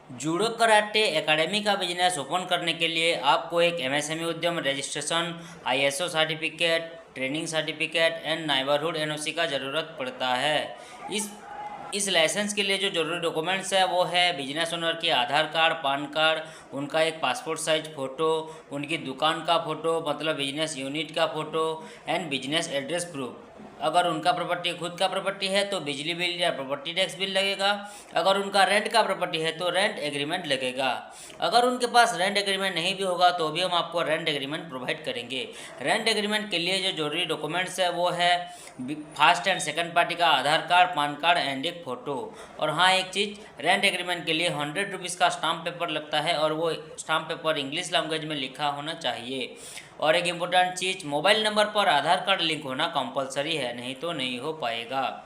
Judo karate academy का business open करने के लिए आपको एक एमएसएमई उद्यम registration, ISO certificate, training certificate and neighbourhood NOC का ज़रूरत पड़ता है। इस इस लाइसेंस के लिए जो जरूरी डॉक्यूमेंट्स है वो है बिजनेस ओनर की आधार कार्ड, पान कार्ड, उनका एक पासपोर्ट साइज फ़ोटो, उनकी दुकान का फ़ोटो मतलब बिजनेस यूनिट का photo and business address proof. अगर उनका प्रॉपर्टी खुद का प्रॉपर्टी है तो बिजली बिल या प्रॉपर्टी टैक्स बिल लगेगा। अगर उनका रेंट का प्रॉपर्टी है तो रेंट एग्रीमेंट लगेगा। अगर उनके पास रेंट एग्रीमेंट नहीं भी होगा तो भी हम आपको रेंट एग्रीमेंट प्रोवाइड करेंगे। रेंट एग्रीमेंट के लिए जो जरूरी डॉक्यूमेंट्स है वो है फर्स्ट एंड सेकंड पार्टी का आधार कार्ड, पान कार्ड एंड एक फ़ोटो। और हाँ, एक चीज़, रेंट एग्रीमेंट के लिए 100 रुपीज़ का स्टाम्प पेपर लगता है और वो स्टाम्प पेपर इंग्लिश लैंग्वेज में लिखा होना चाहिए। और एक इम्पोर्टेंट चीज़, मोबाइल नंबर पर आधार कार्ड लिंक होना कंपलसरी है, नहीं तो नहीं हो पाएगा।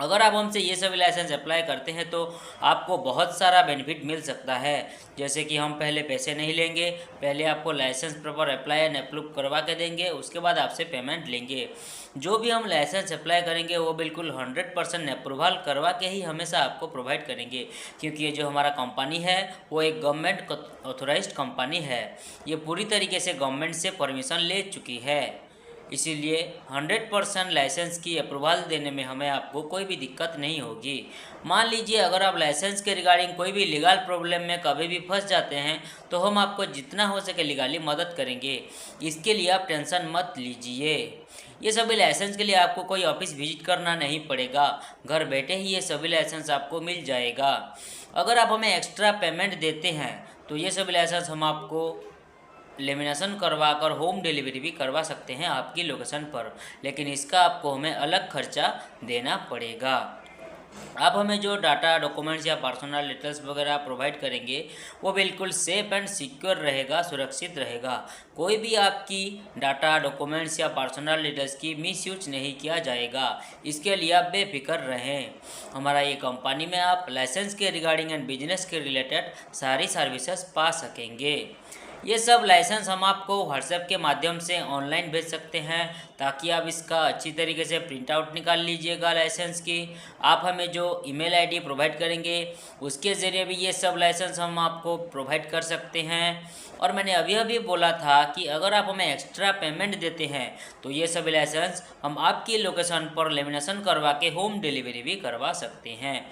अगर आप हमसे ये सभी लाइसेंस अप्लाई करते हैं तो आपको बहुत सारा बेनिफिट मिल सकता है। जैसे कि हम पहले पैसे नहीं लेंगे, पहले आपको license proper apply and approve करवा के देंगे, उसके बाद आपसे पेमेंट लेंगे। जो भी हम लाइसेंस अप्लाई करेंगे वो बिल्कुल 100% अप्रूवल करवा के ही हमेशा आपको प्रोवाइड करेंगे, क्योंकि ये जो हमारा कंपनी है वो एक गवर्नमेंट ऑथोराइज्ड कंपनी है। ये पूरी तरीके से गवर्नमेंट से परमिशन ले चुकी है, इसीलिए 100% लाइसेंस की अप्रूवल देने में हमें आपको कोई भी दिक्कत नहीं होगी। मान लीजिए अगर आप लाइसेंस के रिगार्डिंग कोई भी लीगल प्रॉब्लम में कभी भी फंस जाते हैं तो हम आपको जितना हो सके लीगली मदद करेंगे। इसके लिए आप टेंशन मत लीजिए। ये सभी लाइसेंस के लिए आपको कोई ऑफिस विजिट करना नहीं पड़ेगा, घर बैठे ही ये सभी लाइसेंस आपको मिल जाएगा। अगर आप हमें एक्स्ट्रा पेमेंट देते हैं तो ये सभी लाइसेंस हम आपको लेमिनेशन करवा कर होम डिलीवरी भी करवा सकते हैं आपकी लोकेशन पर, लेकिन इसका आपको हमें अलग खर्चा देना पड़ेगा। आप हमें जो डाटा, डॉक्यूमेंट्स या पर्सनल डिटेल्स वगैरह प्रोवाइड करेंगे वो बिल्कुल सेफ एंड सिक्योर रहेगा, सुरक्षित रहेगा। कोई भी आपकी डाटा, डॉक्यूमेंट्स या पर्सनल डिटेल्स की मिसयूज नहीं किया जाएगा, इसके लिए आप बेफिक्र रहें। हमारा ये कंपनी में आप लाइसेंस के रिगार्डिंग एंड बिजनेस के रिलेटेड सारी सर्विसेज पा सकेंगे। ये सब लाइसेंस हम आपको व्हाट्सएप के माध्यम से ऑनलाइन भेज सकते हैं, ताकि आप इसका अच्छी तरीके से प्रिंट आउट निकाल लीजिएगा लाइसेंस की। आप हमें जो ईमेल आईडी प्रोवाइड करेंगे उसके ज़रिए भी ये सब लाइसेंस हम आपको प्रोवाइड कर सकते हैं। और मैंने अभी अभी बोला था कि अगर आप हमें एक्स्ट्रा पेमेंट देते हैं तो ये सभी लाइसेंस हम आपकी लोकेशन पर लेमिनेशन करवा के होम डिलीवरी भी करवा सकते हैं।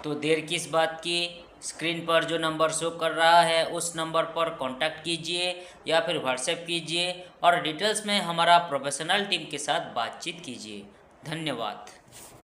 तो देर किस बात की, स्क्रीन पर जो नंबर शो कर रहा है उस नंबर पर कांटेक्ट कीजिए या फिर व्हाट्सएप कीजिए और डिटेल्स में हमारा प्रोफेशनल टीम के साथ बातचीत कीजिए। धन्यवाद।